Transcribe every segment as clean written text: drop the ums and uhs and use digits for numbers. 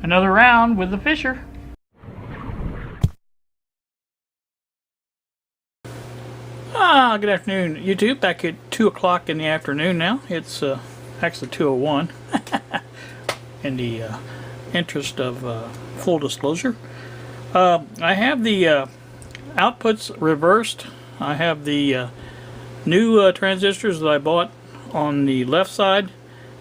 Another round with the Fisher. Good afternoon, YouTube. Back at 2 o'clock in the afternoon now. It's actually 2:01 in the interest of full disclosure. I have the outputs reversed. I have the new transistors that I bought on the left side,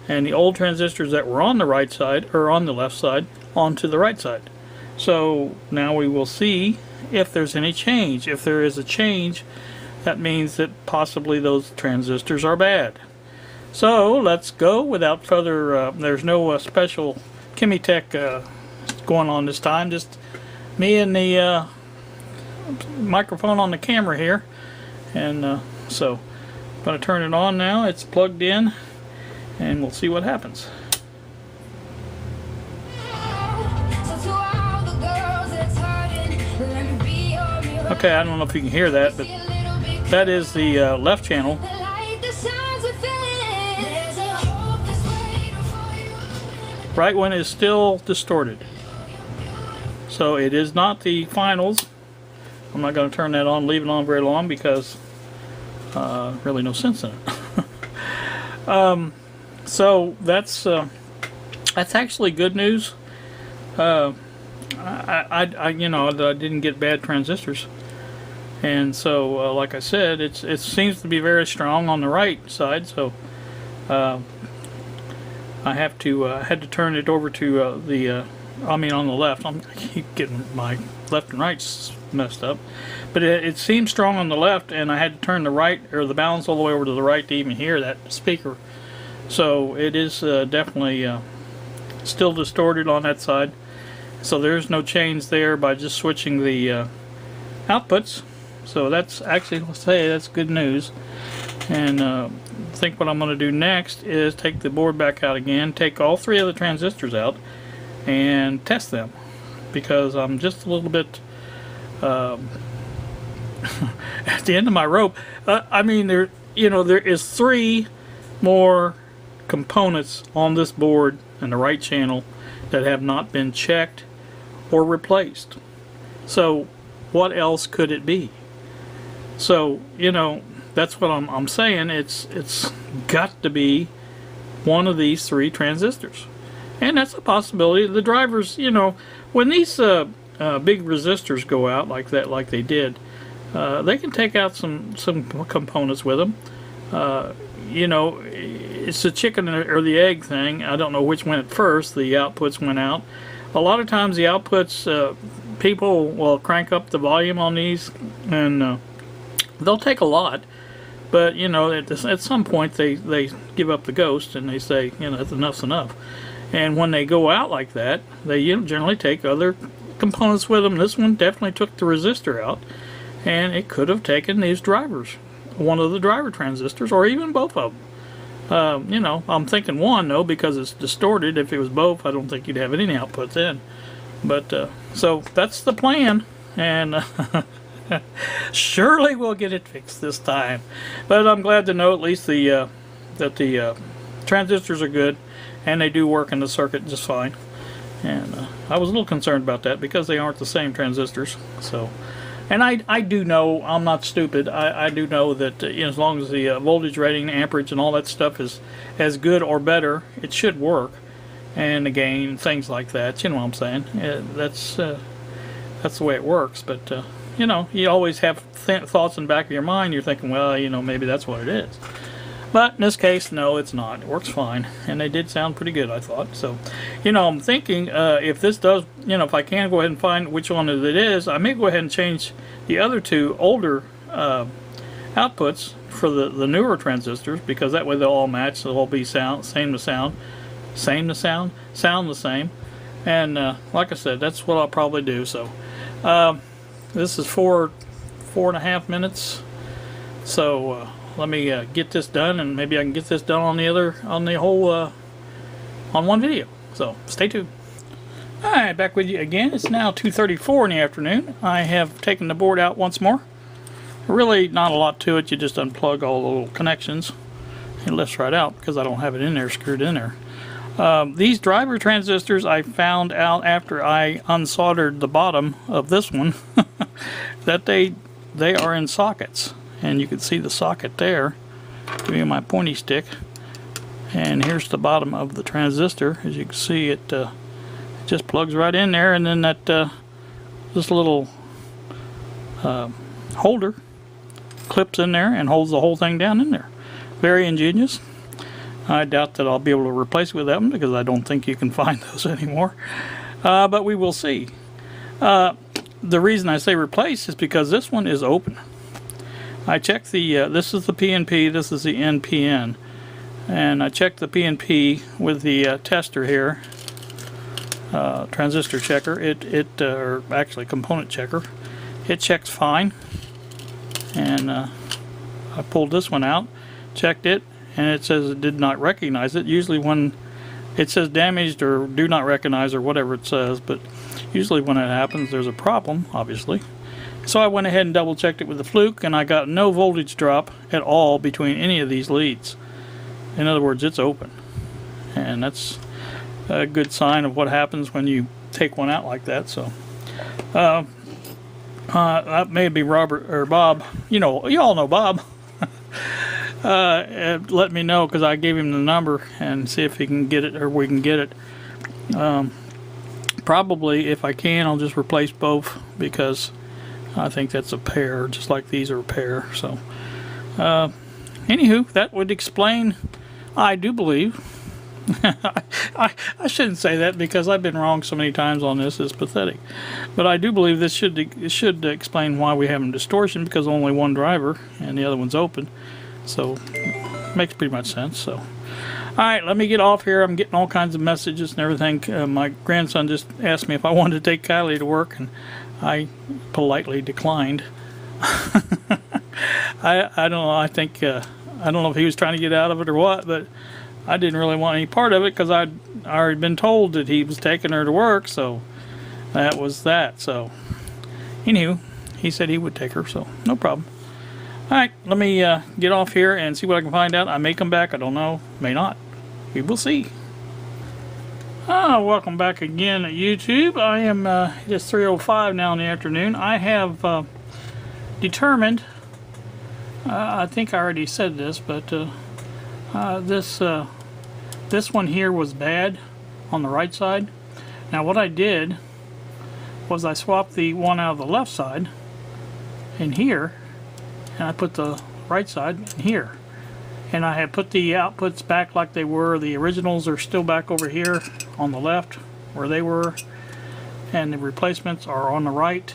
and the old transistors that were on the right side, or on the left side, onto the right side. So now we will see if there's any change. If there is a change, that means that possibly those transistors are bad. So let's go without further, there's no special Chemitech going on this time, just me and the microphone on the camera here. And so I'm going to turn it on now. It's plugged in, and we'll see what happens. Okay, I don't know if you can hear that, but that is the left channel. Right one is still distorted. So it is not the finals. I'm not going to turn that on, leave it on very long, because really no sense in it. So that's actually good news. I didn't get bad transistors, and so like I said, it seems to be very strong on the right side. So I had to turn it over to on the left. I keep getting my left and right messed up, but it seemed strong on the left, and I had to turn the right, or the balance, all the way over to the right to even hear that speaker. So it is definitely still distorted on that side. So there's no change there by just switching the outputs. So that's actually, let's say, that's good news. And I think what I'm going to do next is take the board back out again, take all three of the transistors out, and test them, because I'm just a little bit at the end of my rope. I mean, there is three more components on this board in the right channel that have not been checked or replaced. So what else could it be? So that's what I'm saying. It's got to be one of these three transistors, and that's a possibility. The drivers, when these big resistors go out like that, like they did, they can take out some components with them. It's the chicken or the egg thing. I don't know which went first. The outputs went out. A lot of times the outputs, people will crank up the volume on these, and they'll take a lot, but at some point they give up the ghost, and they say, enough's enough. And when they go out like that, they generally take other components with them. This one definitely took the resistor out, and it could have taken these drivers, one of the driver transistors, or even both of them. I'm thinking one, though, because it's distorted. If it was both, I don't think you'd have any outputs in. But so that's the plan, and surely we'll get it fixed this time. But I'm glad to know at least that the transistors are good, and they do work in the circuit just fine. And I was a little concerned about that, because they aren't the same transistors. So, and I do know, I'm not stupid, I do know that as long as the voltage rating, amperage, and all that stuff is as good or better, it should work. And the gain, things like that, you know what I'm saying? That's the way it works. But you always have thoughts in the back of your mind. You're thinking, well, maybe that's what it is. But in this case, no, it's not. It works fine, and they did sound pretty good, I thought. So, I'm thinking if this does, if I can go ahead and find which one it is, I may go ahead and change the other two older outputs for the newer transistors, because that way they'll all match. They'll all be sound the same. And like I said, that's what I'll probably do. So this is 4.5 minutes. So let me get this done, and maybe I can get this done on one video. So stay tuned. Alright, back with you again. It's now 2:34 in the afternoon. I have taken the board out once more. Really not a lot to it. You just unplug all the little connections. It lifts right out because I don't have it in there, screwed in there. These driver transistors I found out after I unsoldered the bottom of this one that they are in sockets, and you can see the socket there. Give me my pointy stick, and here's the bottom of the transistor. As you can see, it just plugs right in there, and then that this little holder clips in there and holds the whole thing down in there. Very ingenious. I doubt that I'll be able to replace it with that one because I don't think you can find those anymore. But we will see. The reason I say replace is because this one is open. I checked the, this is the PNP, this is the NPN. And I checked the PNP with the tester here, transistor checker, or actually component checker. It checks fine. And I pulled this one out, checked it, and it says it did not recognize it. Usually when it says damaged or do not recognize or whatever it says, but usually when it happens there's a problem, obviously. So I went ahead and double checked it with the fluke, and I got no voltage drop at all between any of these leads. In other words, it's open, and that's a good sign of what happens when you take one out like that. So that may be Robert or Bob. You all know Bob. Let me know, because I gave him the number, and see if he can get it, or we can get it. Probably, if I can, I'll just replace both, because I think that's a pair, just like these are a pair. So anywho, that would explain, I do believe. I shouldn't say that because I've been wrong so many times on this. It's pathetic. But I do believe this should explain why we have a distortion, because only one driver and the other one's open. So makes pretty much sense. So alright, let me get off here. I'm getting all kinds of messages and everything. My grandson just asked me if I wanted to take Kylie to work, and I politely declined. I don't know. I think I don't know if he was trying to get out of it or what, but I didn't really want any part of it because I'd already been told that he was taking her to work, so that was that. So anywho, he said he would take her, so no problem. Alright, let me get off here and see what I can find out. I may come back, I don't know, may not. We will see. Welcome back again at YouTube. I am, it's 3:05 now in the afternoon. I have determined, I think I already said this, but this one here was bad on the right side. Now what I did was I swapped the one out of the left side in here, and I put the right side in here. And I have put the outputs back like they were. The originals are still back over here on the left where they were, and the replacements are on the right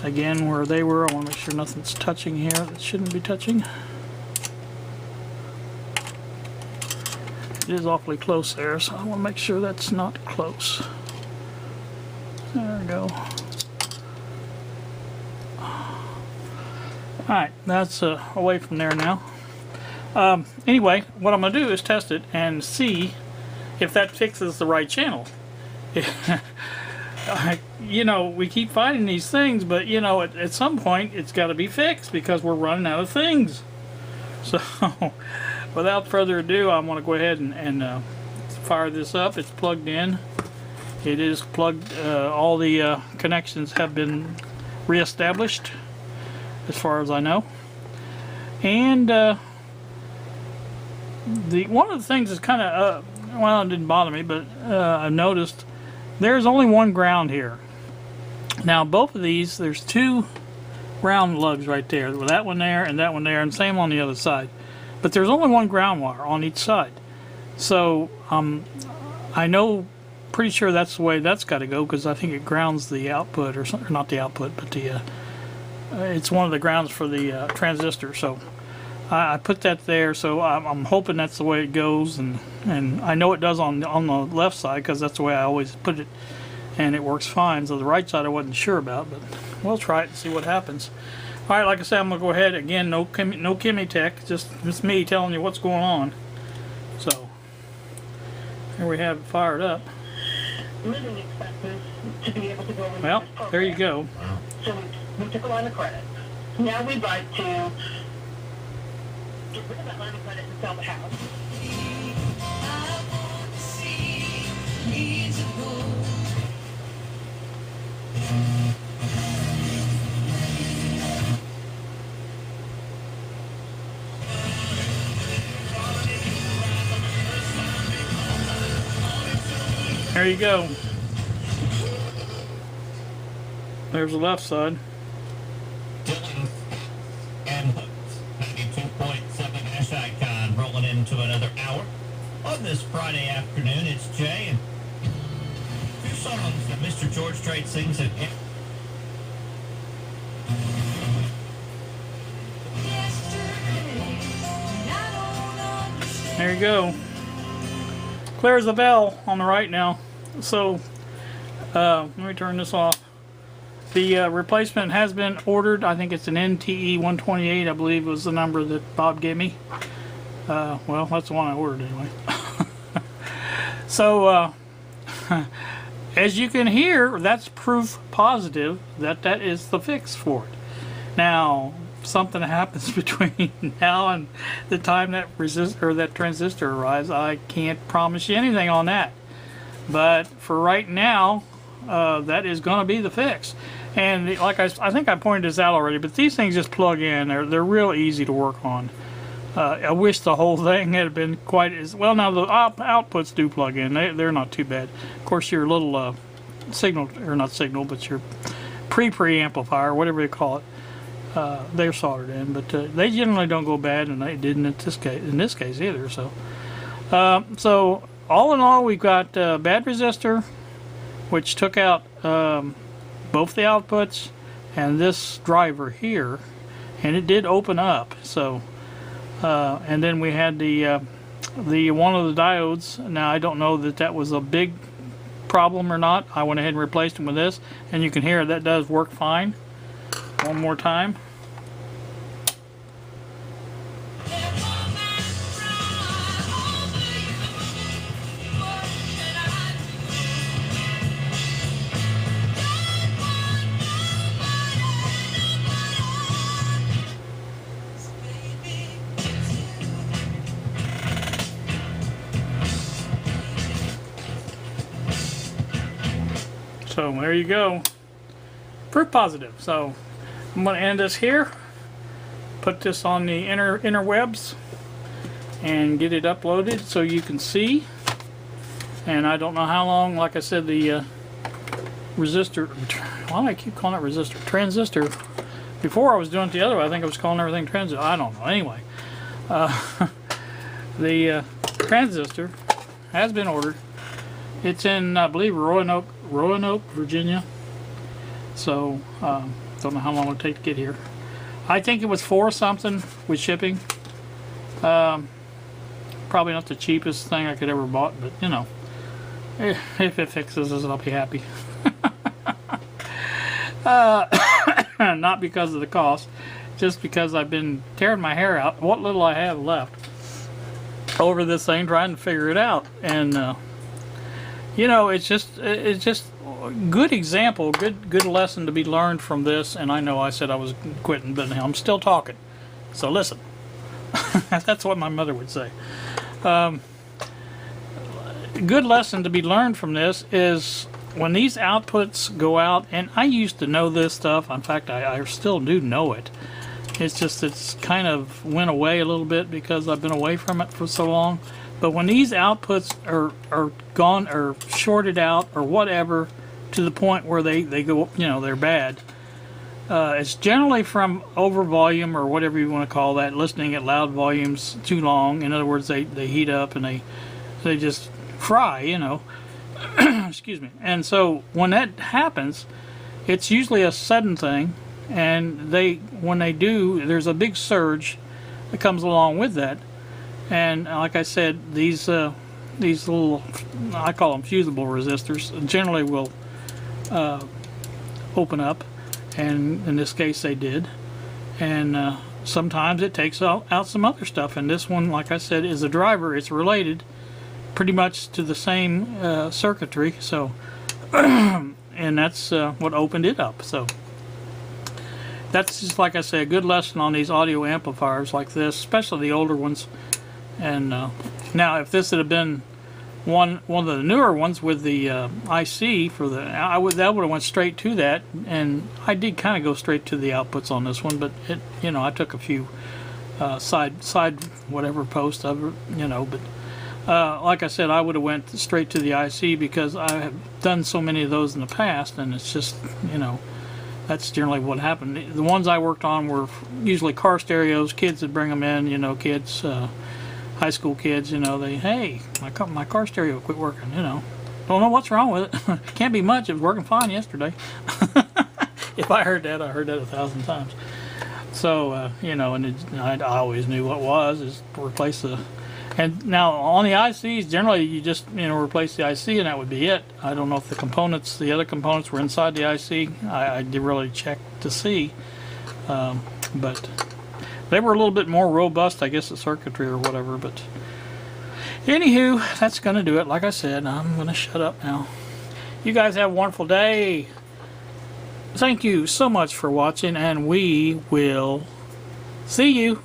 again where they were. I want to make sure nothing's touching here that shouldn't be touching. It is awfully close there, so I want to make sure that's not close. There we go. Alright, that's away from there now. Anyway, what I'm going to do is test it and see if that fixes the right channel. You know, we keep finding these things, but you know, at some point it's got to be fixed because we're running out of things. So without further ado, I'm going to go ahead and fire this up. It's plugged in. It is plugged. All the connections have been reestablished as far as I know. And one of the things is kind of, well, it didn't bother me, but I've noticed there's only one ground here. Now both of these, there's two ground lugs right there, with that one there and that one there, and same on the other side. But there's only one ground wire on each side. So I know, pretty sure that's the way that's got to go, because I think it grounds the output, or something, not the output, but the it's one of the grounds for the transistor. So I put that there, so I'm hoping that's the way it goes, and I know it does on the left side because that's the way I always put it, and it works fine. So the right side I wasn't sure about, but we'll try it and see what happens. Alright, like I said, I'm going to go ahead again, no Kimmy Tech, just me telling you what's going on. So here we have it fired up. Well, there you go. So we took a line of credit. Now we'd like to get rid of that line of credit and sell the house. There you go. There's the left side. Dillings and Hooks, 92.7 Icon, rolling into another hour. On this Friday afternoon, it's Jay and two songs that Mr. George Strait sings at. There you go. Clear as a bell on the right now. So let me turn this off. The replacement has been ordered. I think it's an NTE 128, I believe was the number that Bob gave me. Well, that's the one I ordered anyway. So as you can hear, that's proof positive that that is the fix for it. Now, something happens between now and the time that that transistor arrives. I can't promise you anything on that, but for right now, that is going to be the fix. And like I think I pointed this out already, but these things just plug in. They're real easy to work on. I wish the whole thing had been quite as well. Now the outputs do plug in. They're not too bad. Of course, your little signal, or not signal, but your pre-amplifier, whatever you call it, they're soldered in. But they generally don't go bad, and they didn't in this case either. So, so all in all, we've got bad resistor, which took out both the outputs and this driver here, and it did open up. So, and then we had the one of the diodes. Now I don't know that that was a big problem or not. I went ahead and replaced them with this, and you can hear that does work fine. One more time. So there you go. Proof positive. So I'm going to end this here, put this on the interwebs, and get it uploaded so you can see. And I don't know how long, like I said, the resistor, why do I keep calling it resistor? Transistor. Before I was doing it the other way, I think I was calling everything transistor. I don't know. Anyway, the transistor has been ordered. It's in, I believe, Roanoke, Virginia. So, don't know how long it'll take to get here. I think it was $4 something with shipping. Probably not the cheapest thing I could ever bought, but you know, if it fixes us, I'll be happy. Not because of the cost, just because I've been tearing my hair out, what little I have left, over this thing, trying to figure it out. And you know, it's just good example, good lesson to be learned from this. And I know I said I was quitting, but I'm still talking. So listen, that's what my mother would say. Good lesson to be learned from this is when these outputs go out, and I used to know this stuff. In fact, I still do know it. It's just it's kind of went away a little bit because I've been away from it for so long. But when these outputs are gone or shorted out or whatever to the point where they go, you know, they're bad, it's generally from over volume or whatever you want to call that, listening at loud volumes too long. In other words, they heat up and they just fry, you know. Excuse me. And so when that happens, it's usually a sudden thing, and when they do, there's a big surge that comes along with that. And like I said, these little, I call them fusible resistors, generally will open up, and in this case they did. And sometimes it takes out some other stuff, and this one, like I said, is a driver. It's related pretty much to the same circuitry, so and that's what opened it up. So that's just, like I say, a good lesson on these audio amplifiers like this, especially the older ones. And now if this had been one of the newer ones with the IC for the, that would have went straight to that, and I did kind of go straight to the outputs on this one, but it, you know, I took a few side whatever posts of it, you know, but like I said, I would have went straight to the IC because I have done so many of those in the past, and it's just, you know, that's generally what happened. The ones I worked on were usually car stereos. Kids would bring them in, you know, kids, high school kids, you know, they, hey, my car stereo quit working, you know. Don't know what's wrong with it. Can't be much. It was working fine yesterday. If I heard that 1,000 times. So, you know, and I always knew what was, is replace the... And now on the ICs, generally you just, you know, replace the IC and that would be it. I don't know if the components, the other components were inside the IC. I did really check to see, but they were a little bit more robust, I guess, the circuitry or whatever. But anywho, that's going to do it. Like I said, I'm going to shut up now. You guys have a wonderful day. Thank you so much for watching, and we will see you.